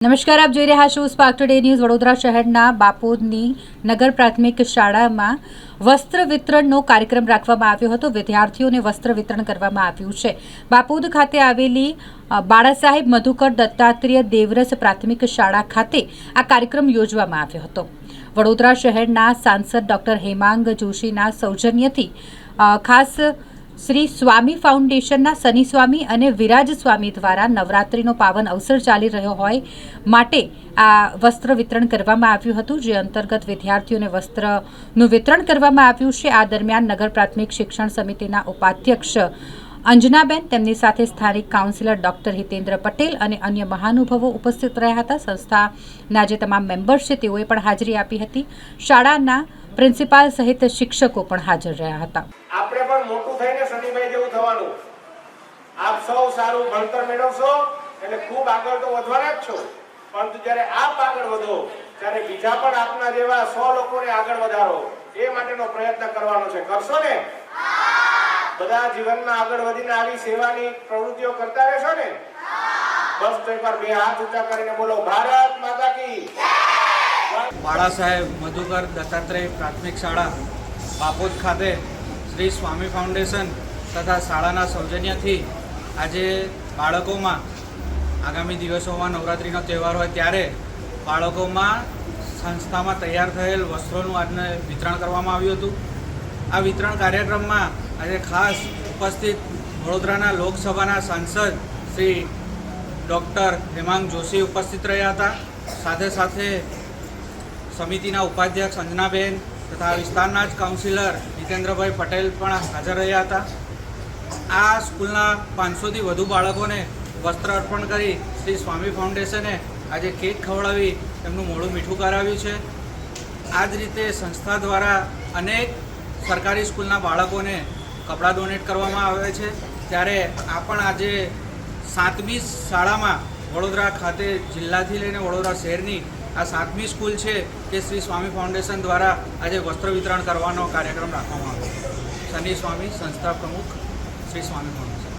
નમસ્કાર, આપ જોઈ રહ્યા છો સ્પાર્ક ટુડે ન્યૂઝ। વડોદરા શહેરના બાપોદની નગર પ્રાથમિક શાળામાં વસ્ત્ર વિતરણનો કાર્યક્રમ રાખવામાં આવ્યો હતો। વિદ્યાર્થીઓને વસ્ત્ર વિતરણ કરવામાં આવ્યું છે। બાપોદ ખાતે આવેલી બાળાસાહેબ મધુકર દત્તાત્રેય દેવરસ પ્રાથમિક શાળા ખાતે આ કાર્યક્રમ યોજવામાં આવ્યો હતો। વડોદરા શહેરના સાંસદ ડોક્ટર હેમાંગ જોશીના સૌજન્યથી ખાસ શ્રી સ્વામી ફાઉન્ડેશનના શનિ સ્વામી અને વિરાજ સ્વામી દ્વારા નવરાત્રિનો પાવન અવસર ચાલી રહ્યો હોય માટે આ વસ્ત્ર વિતરણ કરવામાં આવ્યું હતું, જે અંતર્ગત વિદ્યાર્થીઓને વસ્ત્રનું વિતરણ કરવામાં આવ્યું છે। આ દરમિયાન નગર પ્રાથમિક શિક્ષણ સમિતિના ઉપાધ્યક્ષ અંજનાબેન, તેમની સાથે સ્થાનિક કાઉન્સિલર ડોક્ટર હિતેન્દ્ર પટેલ અને અન્ય મહાનુભાવો ઉપસ્થિત રહ્યા હતા। સંસ્થાના જે તમામ મેમ્બર્સ છે તેઓએ પણ હાજરી આપી હતી। શાળાના પ્રિન્સિપાલ સહિત શિક્ષકો પણ હાજર રહ્યા હતા। આપણે પણ મોટું થઈને શનિભાઈ જેવું થવાનું। આપ સૌ સારું ભણતર મેળવશો એટલે ખૂબ આગળ તો વધવાના જ છો, પરંતુ જ્યારે આપ આગળ વધો ત્યારે બીજા પણ આપના જેવા 100 લોકોને આગળ વધારો, એ માટેનો પ્રયત્ન કરવાનો છે। કરશો ને? બધા જીવનમાં આગળ વધીને આવી સેવાની પ્રવૃત્તિઓ કરતા રહેશો ને? બસ તો એકવાર બે હાથ ઊંચા કરીને બોલો, ભારત માતા કી જય। બાળાસાહેબ મધુકર દત્તાત્રેય પ્રાથમિક શાળા બાપોદ ખાતે શ્રી સ્વામી ફાઉન્ડેશન તથા શાળાના સૌજન્યથી આજે બાળકોમાં આગામી દિવસોમાં નવરાત્રિનો તહેવાર હોય ત્યારે બાળકોમાં સંસ્થામાં તૈયાર થયેલ વસ્ત્રોનું આજને વિતરણ કરવામાં આવ્યું હતું। આ વિતરણ કાર્યક્રમમાં આજે ખાસ ઉપસ્થિત વડોદરાના લોકસભાના સાંસદ શ્રી ડૉક્ટર હેમાંગ જોશી ઉપસ્થિત રહ્યા હતા। સાથે સાથે સમિતિના ઉપાધ્યક્ષ અંજનાબેન તથા વિસ્તારના જ કાઉન્સિલર હિતેન્દ્રભાઈ પટેલ પણ હાજર રહ્યા હતા। આ સ્કૂલના 500થી વધુ બાળકોને વસ્ત્ર અર્પણ કરી શ્રી સ્વામી ફાઉન્ડેશને આજે કેક ખવડાવી તેમનું મોઢું મીઠું કરાવ્યું છે। આ જ રીતે સંસ્થા દ્વારા અનેક સરકારી સ્કૂલના બાળકોને કપડાં ડોનેટ કરવામાં આવે છે, ત્યારે આ પણ આજે 7મી શાળામાં વડોદરા ખાતે જિલ્લાથી લઈને વડોદરા શહેરની આ 7મી સ્કૂલ છે કે શ્રી સ્વામી ફાઉન્ડેશન દ્વારા આજે વસ્ત્ર વિતરણ કરવાનો કાર્યક્રમ રાખવામાં આવ્યો। શનિ સ્વામી સંસ્થા પ્રમુખ શ્રી સ્વામી ફાઉન્ડેશન।